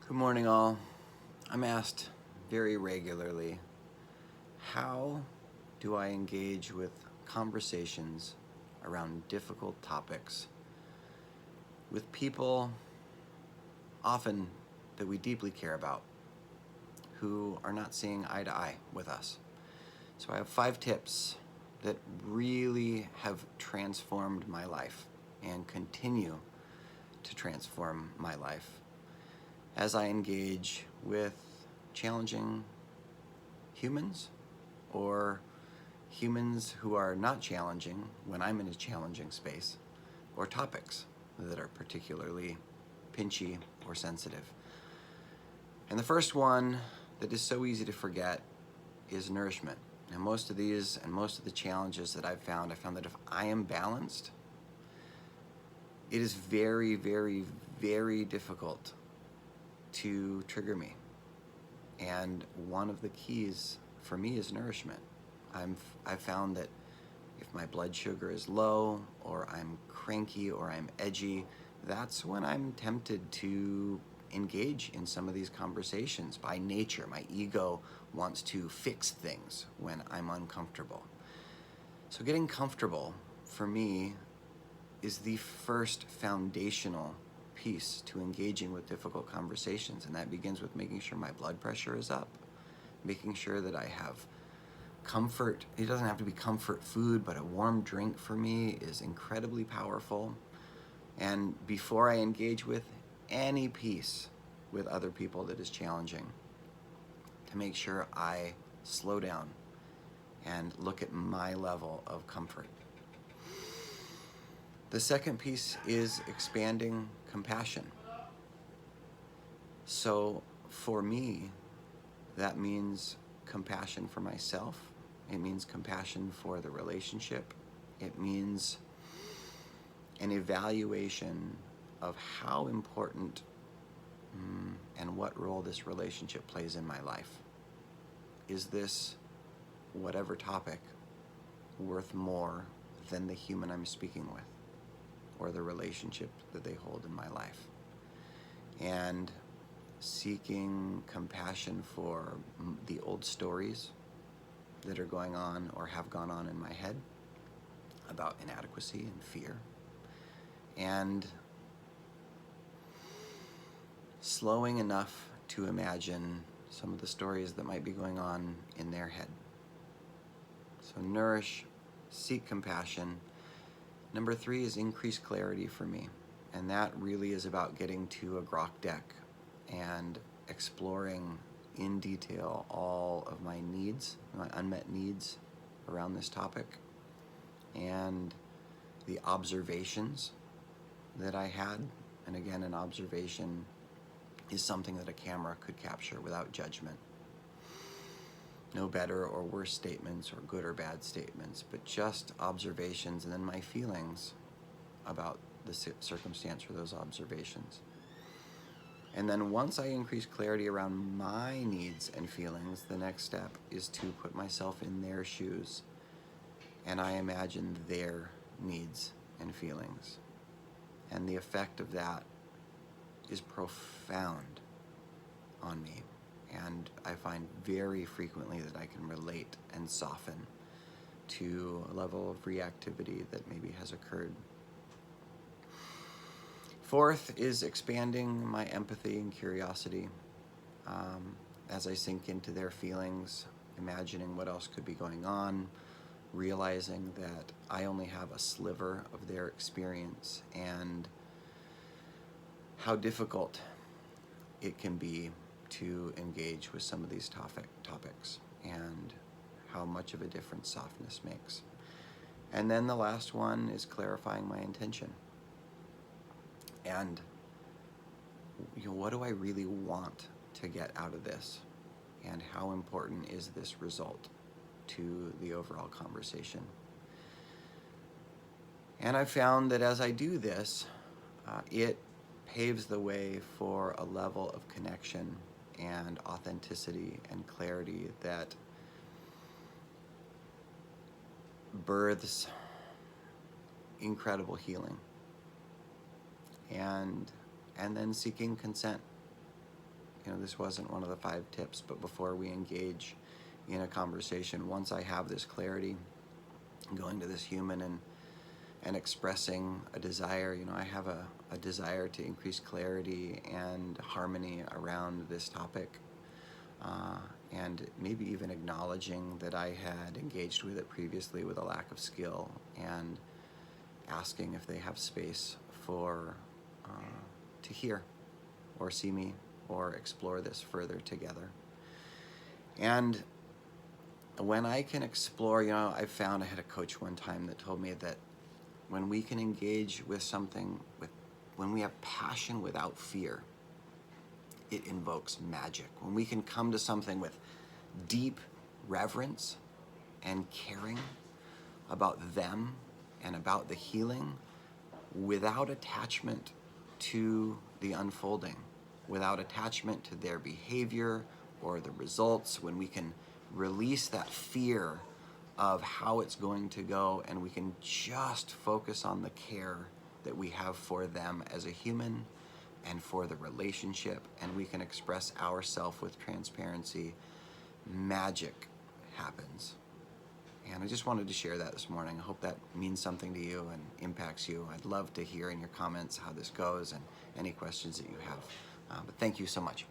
Good morning, all. I'm asked very regularly, how do I engage with conversations around difficult topics with people often that we deeply care about who are not seeing eye to eye with us? So I have 5 tips that really have transformed my life and continue to transform my life as I engage with challenging humans or humans who are not challenging when I'm in a challenging space, or topics that are particularly pinchy or sensitive. And the first one that is so easy to forget is nourishment. Now, most of these and most of the challenges that I found that if I am balanced, it is very, very, very difficult to trigger me. And one of the keys for me is nourishment. I've found that if my blood sugar is low, or I'm cranky, or I'm edgy, that's when I'm tempted to engage in some of these conversations. By nature, my ego wants to fix things when I'm uncomfortable. So getting comfortable, for me, is the first foundational piece to engaging with difficult conversations, and that begins with making sure my blood pressure is up, making sure that I have comfort. It doesn't have to be comfort food, but a warm drink for me is incredibly powerful. And before I engage with any piece with other people that is challenging, to make sure I slow down and look at my level of comfort. The second piece is expanding compassion. So for me, that means compassion for myself. It means compassion for the relationship. It means an evaluation of how important and what role this relationship plays in my life. Is this, whatever topic, worth more than the human I'm speaking with, or the relationship that they hold in my life? And seeking compassion for the old stories that are going on or have gone on in my head about inadequacy and fear, and slowing enough to imagine some of the stories that might be going on in their head. So nourish, seek compassion. Number 3 is increase clarity for me. And that really is about getting to a grok deck and exploring in detail all of my needs, my unmet needs around this topic, and the observations that I had. And again, an observation is something that a camera could capture without judgment. No better or worse statements or good or bad statements, but just observations, and then my feelings about the circumstance or those observations. And then once I increase clarity around my needs and feelings, the next step is to put myself in their shoes, and I imagine their needs and feelings. And the effect of that is profound on me. And I find very frequently that I can relate and soften to a level of reactivity that maybe has occurred. Fourth is expanding my empathy and curiosity. As I sink into their feelings, imagining what else could be going on, realizing that I only have a sliver of their experience, and how difficult it can be to engage with some of these topics, and how much of a difference softness makes. And then the last one is clarifying my intention. And what do I really want to get out of this? And how important is this result to the overall conversation? And I've found that as I do this, it paves the way for a level of connection and authenticity and clarity that births incredible healing. And then seeking consent. this wasn't one of the 5 tips, but before we engage in a conversation, once I have this clarity, going to this human and expressing a desire, I have a desire to increase clarity and harmony around this topic, and maybe even acknowledging that I had engaged with it previously with a lack of skill, and asking if they have space for to hear or see me or explore this further together. And when I can explore, I found, I had a coach one time that told me that when we can engage with something, when we have passion without fear, it invokes magic. When we can come to something with deep reverence and caring about them and about the healing, without attachment to the unfolding, without attachment to their behavior or the results, when we can release that fear of how it's going to go, and we can just focus on the care that we have for them as a human and for the relationship, and we can express ourselves with transparency, magic happens. And I just wanted to share that this morning. I hope that means something to you and impacts you. I'd love to hear in your comments how this goes and any questions that you have. But thank you so much.